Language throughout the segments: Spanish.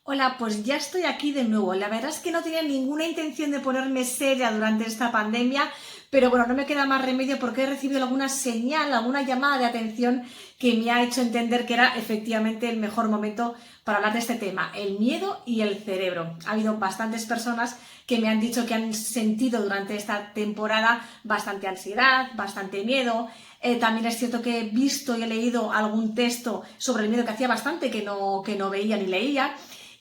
Hola, pues ya estoy aquí de nuevo. La verdad es que no tenía ninguna intención de ponerme seria durante esta pandemia, pero bueno, no me queda más remedio porque he recibido alguna señal, alguna llamada de atención que me ha hecho entender que era efectivamente el mejor momento para hablar de este tema, el miedo y el cerebro. Ha habido bastantes personas que me han dicho que han sentido durante esta temporada bastante ansiedad, bastante miedo. También es cierto que he visto y he leído algún texto sobre el miedo que hacía bastante que no veía ni leía.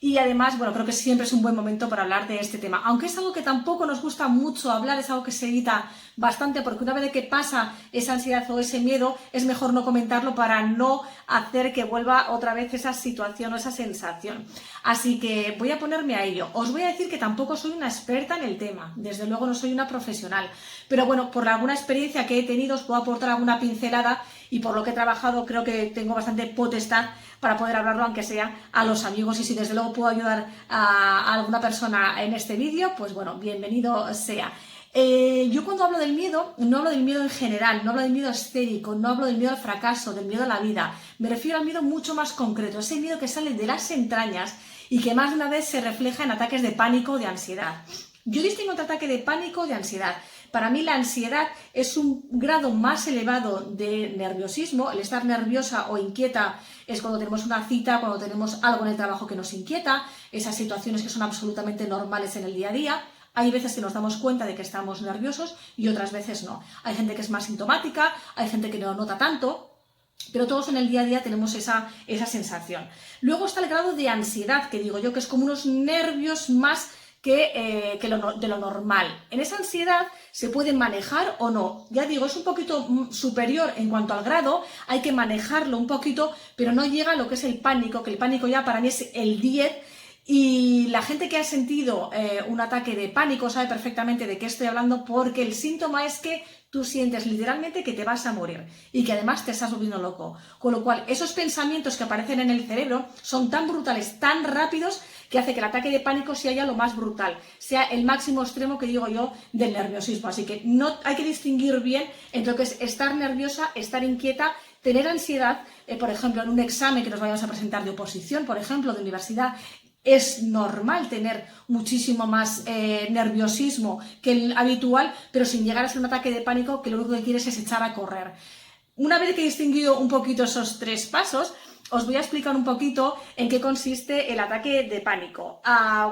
Y además, bueno, creo que siempre es un buen momento para hablar de este tema. Aunque es algo que tampoco nos gusta mucho hablar, es algo que se evita bastante, porque una vez que pasa esa ansiedad o ese miedo, es mejor no comentarlo para no hacer que vuelva otra vez esa situación o esa sensación. Así que voy a ponerme a ello. Os voy a decir que tampoco soy una experta en el tema, desde luego no soy una profesional, pero bueno, por alguna experiencia que he tenido os puedo aportar alguna pincelada y por lo que he trabajado creo que tengo bastante potestad para poder hablarlo, aunque sea a los amigos, y si desde luego puedo ayudar a alguna persona en este vídeo, pues bueno, bienvenido sea. Yo cuando hablo del miedo, no hablo del miedo en general, no hablo del miedo escénico, no hablo del miedo al fracaso, del miedo a la vida, me refiero al miedo mucho más concreto, ese miedo que sale de las entrañas y que más de una vez se refleja en ataques de pánico o de ansiedad. Yo distingo entre ataque de pánico y de ansiedad. Para mí la ansiedad es un grado más elevado de nerviosismo. El estar nerviosa o inquieta es cuando tenemos una cita, cuando tenemos algo en el trabajo que nos inquieta, esas situaciones que son absolutamente normales en el día a día. Hay veces que nos damos cuenta de que estamos nerviosos y otras veces no. Hay gente que es más sintomática, hay gente que no nota tanto, pero todos en el día a día tenemos esa sensación. Luego está el grado de ansiedad, que digo yo que es como unos nervios más de lo normal. En esa ansiedad se puede manejar o no. Ya digo, es un poquito superior en cuanto al grado, hay que manejarlo un poquito, pero no llega a lo que es el pánico, que el pánico ya para mí es el 10. Y la gente que ha sentido un ataque de pánico sabe perfectamente de qué estoy hablando, porque el síntoma es que tú sientes literalmente que te vas a morir y que además te estás volviendo loco. Con lo cual, esos pensamientos que aparecen en el cerebro son tan brutales, tan rápidos, que hace que el ataque de pánico sea ya lo más brutal, sea el máximo extremo, que digo yo, del nerviosismo. Así que no hay que distinguir bien entre lo que es estar nerviosa, estar inquieta, tener ansiedad, por ejemplo, en un examen que nos vayamos a presentar de oposición, por ejemplo, de universidad. Es normal tener muchísimo más nerviosismo que el habitual, pero sin llegar a ser un ataque de pánico que lo único que quieres es echar a correr. Una vez que he distinguido un poquito esos tres pasos, os voy a explicar un poquito en qué consiste el ataque de pánico.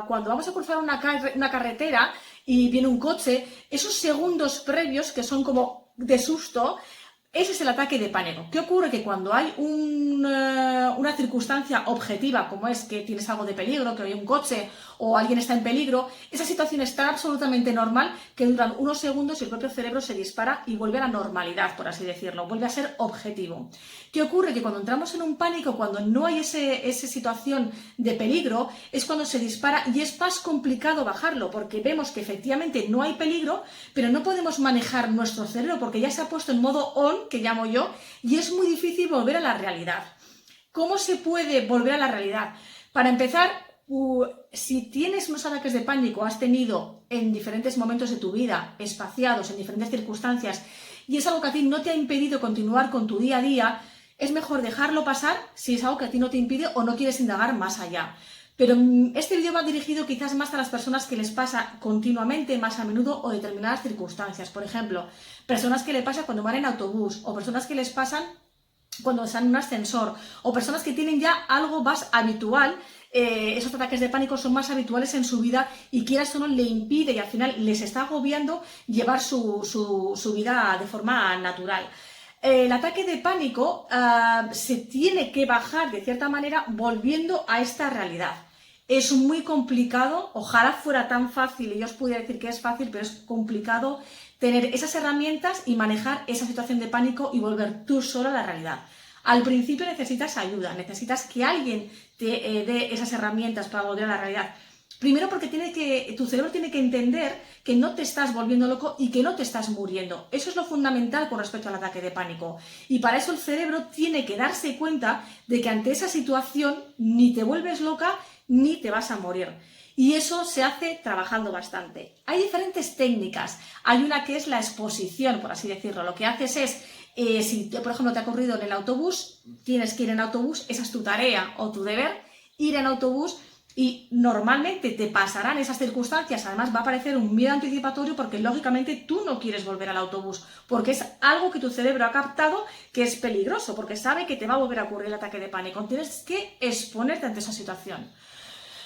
Cuando vamos a cruzar una carretera y viene un coche, esos segundos previos que son como de susto, ese es el ataque de pánico. ¿Qué ocurre? Que cuando hay una circunstancia objetiva, como es que tienes algo de peligro, que hay un coche o alguien está en peligro, esa situación es tan absolutamente normal que duran unos segundos y el propio cerebro se dispara y vuelve a la normalidad, por así decirlo, vuelve a ser objetivo. ¿Qué ocurre? Que cuando entramos en un pánico, cuando no hay esa situación de peligro, es cuando se dispara y es más complicado bajarlo, porque vemos que efectivamente no hay peligro, pero no podemos manejar nuestro cerebro porque ya se ha puesto en modo on, que llamo yo, y es muy difícil volver a la realidad. ¿Cómo se puede volver a la realidad? Para empezar, si tienes unos ataques de pánico, has tenido en diferentes momentos de tu vida, espaciados en diferentes circunstancias, y es algo que a ti no te ha impedido continuar con tu día a día, es mejor dejarlo pasar si es algo que a ti no te impide o no quieres indagar más allá. Pero este vídeo va dirigido quizás más a las personas que les pasa continuamente, más a menudo, o determinadas circunstancias. Por ejemplo, personas que les pasa cuando van en autobús, o personas que les pasan cuando están en un ascensor, o personas que tienen ya algo más habitual. Esos ataques de pánico son más habituales en su vida y quieras o no le impide y al final les está agobiando llevar su vida de forma natural. El ataque de pánico se tiene que bajar de cierta manera volviendo a esta realidad. Es muy complicado, ojalá fuera tan fácil, y yo os pudiera decir que es fácil, pero es complicado tener esas herramientas y manejar esa situación de pánico y volver tú solo a la realidad. Al principio necesitas ayuda, necesitas que alguien te dé esas herramientas para volver a la realidad. Primero porque tu cerebro tiene que entender que no te estás volviendo loco y que no te estás muriendo. Eso es lo fundamental con respecto al ataque de pánico. Y para eso el cerebro tiene que darse cuenta de que ante esa situación ni te vuelves loca ni te vas a morir. Y eso se hace trabajando bastante. Hay diferentes técnicas. Hay una que es la exposición, por así decirlo. Lo que haces es, si por ejemplo te ha ocurrido en el autobús, tienes que ir en autobús, esa es tu tarea o tu deber, ir en autobús Y normalmente te pasarán esas circunstancias, además va a aparecer un miedo anticipatorio porque lógicamente tú no quieres volver al autobús, porque es algo que tu cerebro ha captado que es peligroso, porque sabe que te va a volver a ocurrir el ataque de pánico. Tienes que exponerte ante esa situación.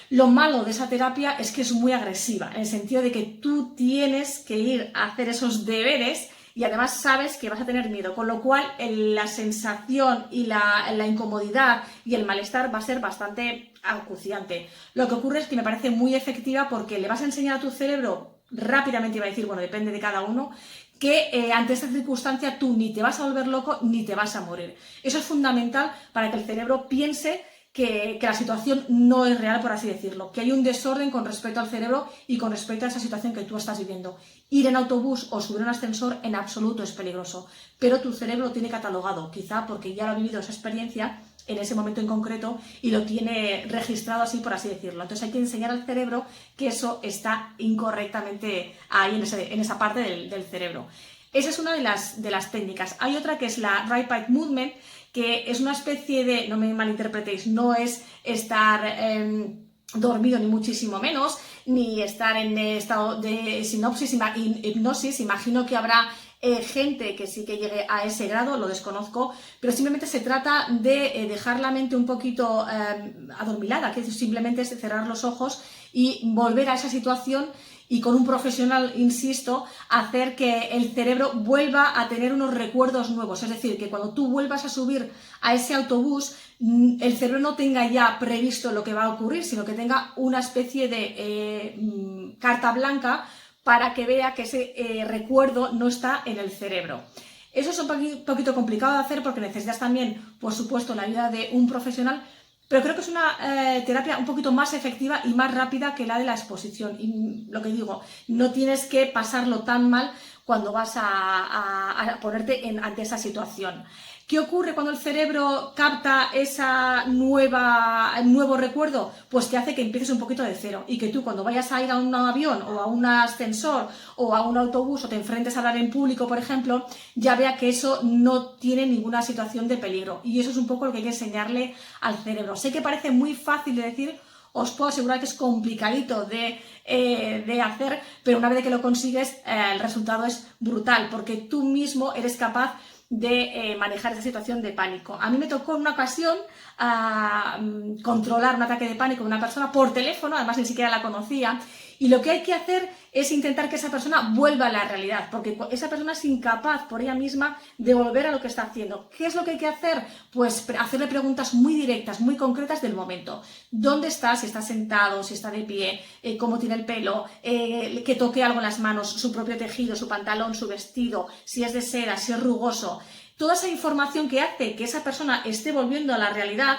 Lo malo de esa terapia es que es muy agresiva, en el sentido de que tú tienes que ir a hacer esos deberes y además sabes que vas a tener miedo, con lo cual la sensación y la incomodidad y el malestar va a ser bastante acuciante. Lo que ocurre es que me parece muy efectiva porque le vas a enseñar a tu cerebro rápidamente, iba a decir, bueno, depende de cada uno, que ante esta circunstancia tú ni te vas a volver loco ni te vas a morir. Eso es fundamental para que el cerebro piense que la situación no es real, por así decirlo, que hay un desorden con respecto al cerebro y con respecto a esa situación que tú estás viviendo. Ir en autobús o subir un ascensor en absoluto es peligroso, pero tu cerebro lo tiene catalogado, quizá porque ya lo ha vivido esa experiencia en ese momento en concreto y lo tiene registrado así, por así decirlo. Entonces hay que enseñar al cerebro que eso está incorrectamente ahí en esa parte del cerebro. Esa es una de las técnicas. Hay otra que es la Right Bite Movement, que es una especie de, no me malinterpretéis, no es estar dormido ni muchísimo menos, ni estar en estado de hipnosis. Imagino que habrá gente que sí que llegue a ese grado, lo desconozco, pero simplemente se trata de dejar la mente un poquito adormilada, que simplemente es cerrar los ojos y volver a esa situación y con un profesional, insisto, hacer que el cerebro vuelva a tener unos recuerdos nuevos. Es decir, que cuando tú vuelvas a subir a ese autobús, el cerebro no tenga ya previsto lo que va a ocurrir, sino que tenga una especie de carta blanca para que vea que ese recuerdo no está en el cerebro. Eso es un poquito complicado de hacer porque necesitas también, por supuesto, la ayuda de un profesional, pero creo que es una terapia un poquito más efectiva y más rápida que la de la exposición. Y lo que digo, no tienes que pasarlo tan mal cuando vas a ponerte ante esa situación. ¿Qué ocurre cuando el cerebro capta ese nuevo recuerdo? Pues que hace que empieces un poquito de cero y que tú cuando vayas a ir a un avión o a un ascensor o a un autobús o te enfrentes a hablar en público, por ejemplo, ya vea que eso no tiene ninguna situación de peligro. Y eso es un poco lo que hay que enseñarle al cerebro. Sé que parece muy fácil de decir, os puedo asegurar que es complicadito de hacer, pero una vez que lo consigues, el resultado es brutal, porque tú mismo eres capaz de manejar esa situación de pánico. A mí me tocó en una ocasión controlar un ataque de pánico de una persona por teléfono, además ni siquiera la conocía, y lo que hay que hacer es intentar que esa persona vuelva a la realidad, porque esa persona es incapaz por ella misma de volver a lo que está haciendo. ¿Qué es lo que hay que hacer? Pues hacerle preguntas muy directas, muy concretas del momento. ¿Dónde está? Si está sentado, si está de pie, cómo tiene el pelo, que toque algo en las manos, su propio tejido, su pantalón, su vestido, si es de seda, si es rugoso. Toda esa información que hace que esa persona esté volviendo a la realidad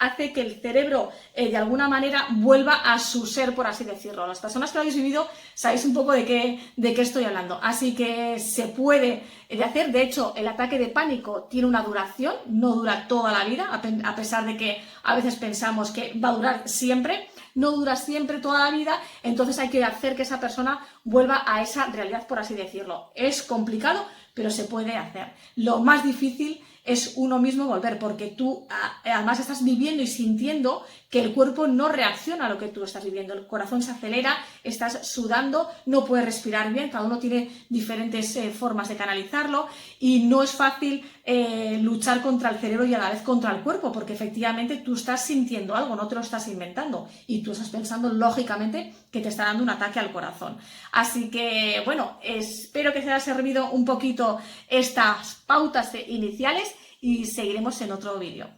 hace que el cerebro de alguna manera vuelva a su ser, por así decirlo. Las personas que lo habéis vivido sabéis un poco de qué estoy hablando. Así que se puede hacer. De hecho, el ataque de pánico tiene una duración, no dura toda la vida, a pesar de que a veces pensamos que va a durar siempre. No dura siempre toda la vida, entonces hay que hacer que esa persona vuelva a esa realidad, por así decirlo. Es complicado, pero se puede hacer. Lo más difícil es uno mismo volver, porque tú además estás viviendo y sintiendo que el cuerpo no reacciona a lo que tú estás viviendo. El corazón se acelera, estás sudando, no puedes respirar bien, cada uno tiene diferentes formas de canalizarlo y no es fácil luchar contra el cerebro y a la vez contra el cuerpo, porque efectivamente tú estás sintiendo algo, no te lo estás inventando y tú estás pensando lógicamente que te está dando un ataque al corazón. Así que bueno, espero que te haya servido un poquito estas pautas iniciales y seguiremos en otro vídeo.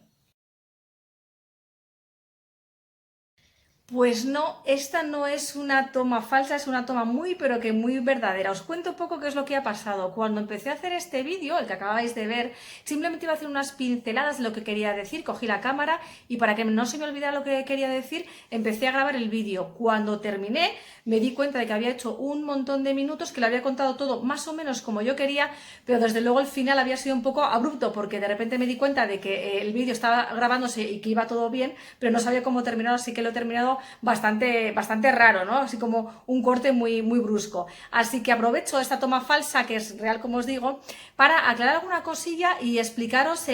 Pues no, esta no es una toma falsa, es una toma muy pero que muy verdadera. Os cuento un poco qué es lo que ha pasado. Cuando empecé a hacer este vídeo, el que acabáis de ver, simplemente iba a hacer unas pinceladas de lo que quería decir, cogí la cámara y para que no se me olvidara lo que quería decir, empecé a grabar el vídeo. Cuando terminé, me di cuenta de que había hecho un montón de minutos, que lo había contado todo más o menos como yo quería, pero desde luego el final había sido un poco abrupto, porque de repente me di cuenta de que el vídeo estaba grabándose y que iba todo bien, pero no sabía cómo terminar, así que lo he terminado giro bastante raro, ¿no? Así como un corte muy brusco. Así que aprovecho esta toma falsa, que es real como os digo, para aclarar alguna cosilla y explicaros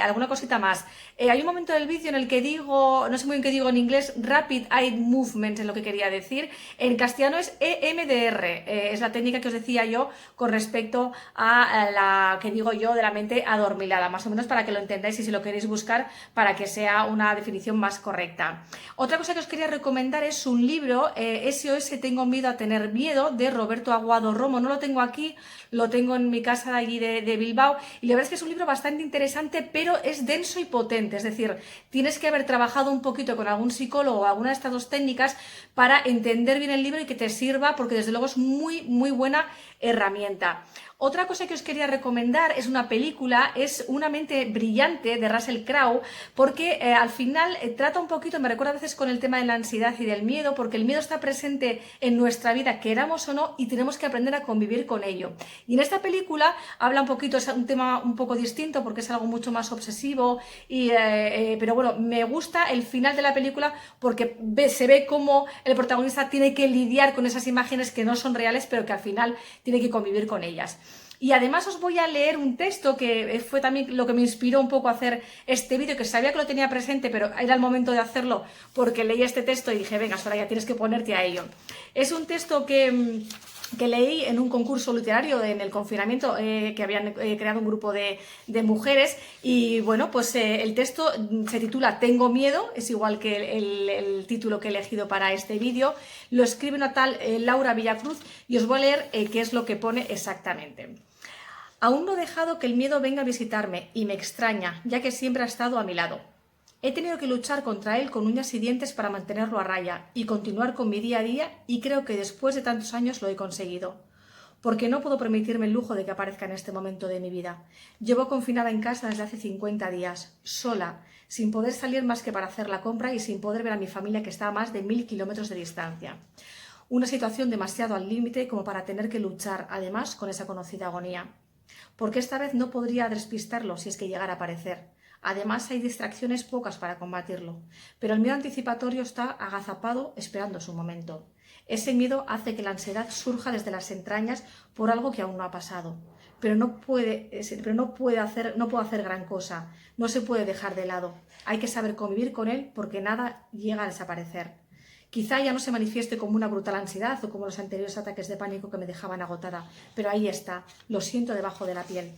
alguna cosita más. Hay un momento del vídeo en el que digo, no sé muy bien qué digo en inglés, Rapid Eye Movement es lo que quería decir. En castellano es EMDR, es la técnica que os decía yo con respecto a la que digo yo de la mente adormilada, más o menos para que lo entendáis y si lo queréis buscar para que sea una definición más correcta. Otra cosa que os quería recomendar es un libro, SOS Tengo Miedo a Tener Miedo, de Roberto Aguado Romo. No lo tengo aquí, lo tengo en mi casa de allí de Bilbao, y la verdad es que es un libro bastante interesante, pero es denso y potente, es decir, tienes que haber trabajado un poquito con algún psicólogo o alguna de estas dos técnicas para entender bien el libro y que te sirva, porque desde luego es muy buena herramienta. Otra cosa que os quería recomendar es una película, es Una mente brillante, de Russell Crowe, porque al final trata un poquito, me recuerda a veces con el tema de la ansiedad y del miedo, porque el miedo está presente en nuestra vida, queramos o no, y tenemos que aprender a convivir con ello. Y en esta película habla un poquito, es un tema un poco distinto porque es algo mucho más obsesivo, pero bueno, me gusta el final de la película porque se ve cómo el protagonista tiene que lidiar con esas imágenes que no son reales, pero que al final tiene que convivir con ellas. Y además os voy a leer un texto que fue también lo que me inspiró un poco a hacer este vídeo, que sabía que lo tenía presente, pero era el momento de hacerlo porque leí este texto y dije, venga, Soraya, tienes que ponerte a ello. Es un texto que leí en un concurso literario en el confinamiento, que habían creado un grupo de mujeres, y bueno, pues el texto se titula Tengo miedo, es igual que el título que he elegido para este vídeo. Lo escribe una tal Laura Villacruz, y os voy a leer qué es lo que pone exactamente. Aún no he dejado que el miedo venga a visitarme, y me extraña, ya que siempre ha estado a mi lado. He tenido que luchar contra él con uñas y dientes para mantenerlo a raya y continuar con mi día a día, y creo que después de tantos años lo he conseguido. Porque no puedo permitirme el lujo de que aparezca en este momento de mi vida. Llevo confinada en casa desde hace 50 días, sola, sin poder salir más que para hacer la compra y sin poder ver a mi familia, que está a más de 1000 kilómetros de distancia. Una situación demasiado al límite como para tener que luchar, además, con esa conocida agonía. Porque esta vez no podría despistarlo si es que llegara a aparecer. Además, hay distracciones pocas para combatirlo, pero el miedo anticipatorio está agazapado esperando su momento. Ese miedo hace que la ansiedad surja desde las entrañas por algo que aún no ha pasado, pero no puedo hacer gran cosa, no se puede dejar de lado. Hay que saber convivir con él porque nada llega a desaparecer. Quizá ya no se manifieste como una brutal ansiedad o como los anteriores ataques de pánico que me dejaban agotada, pero ahí está, lo siento debajo de la piel.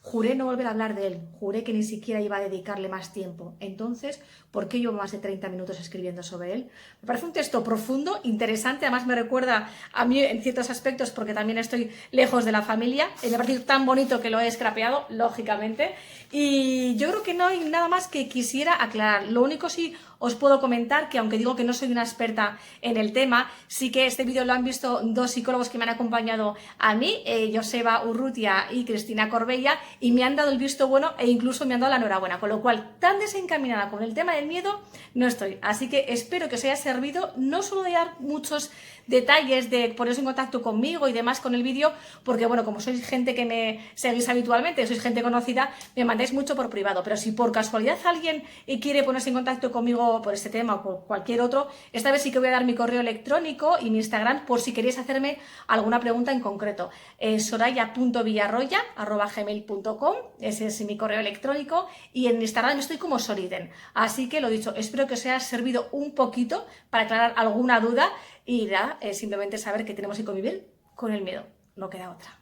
Juré no volver a hablar de él, juré que ni siquiera iba a dedicarle más tiempo. Entonces, ¿por qué llevo más de 30 minutos escribiendo sobre él? Me parece un texto profundo, interesante, además me recuerda a mí en ciertos aspectos porque también estoy lejos de la familia. Me parece tan bonito que lo he scrapeado, lógicamente. Y yo creo que no hay nada más que quisiera aclarar. Lo único sí os puedo comentar que, aunque digo que no soy una experta en el tema, sí que este vídeo lo han visto dos psicólogos que me han acompañado a mí, Joseba Urrutia y Cristina Corbella, y me han dado el visto bueno e incluso me han dado la enhorabuena, con lo cual tan desencaminada con el tema del miedo no estoy. Así que espero que os haya servido, no solo de dar muchos detalles, de poneros en contacto conmigo y demás con el vídeo, porque bueno, como sois gente que me seguís habitualmente, sois gente conocida, me mandáis mucho por privado, pero si por casualidad alguien quiere ponerse en contacto conmigo por este tema o por cualquier otro, esta vez sí que voy a dar mi correo electrónico y mi Instagram por si queréis hacerme alguna pregunta en concreto. soraya.villarroya@gmail.com, ese es mi correo electrónico, y en Instagram estoy como Soriden. Así que lo dicho, espero que os haya servido un poquito para aclarar alguna duda y nada, simplemente saber que tenemos que convivir con el miedo, no queda otra.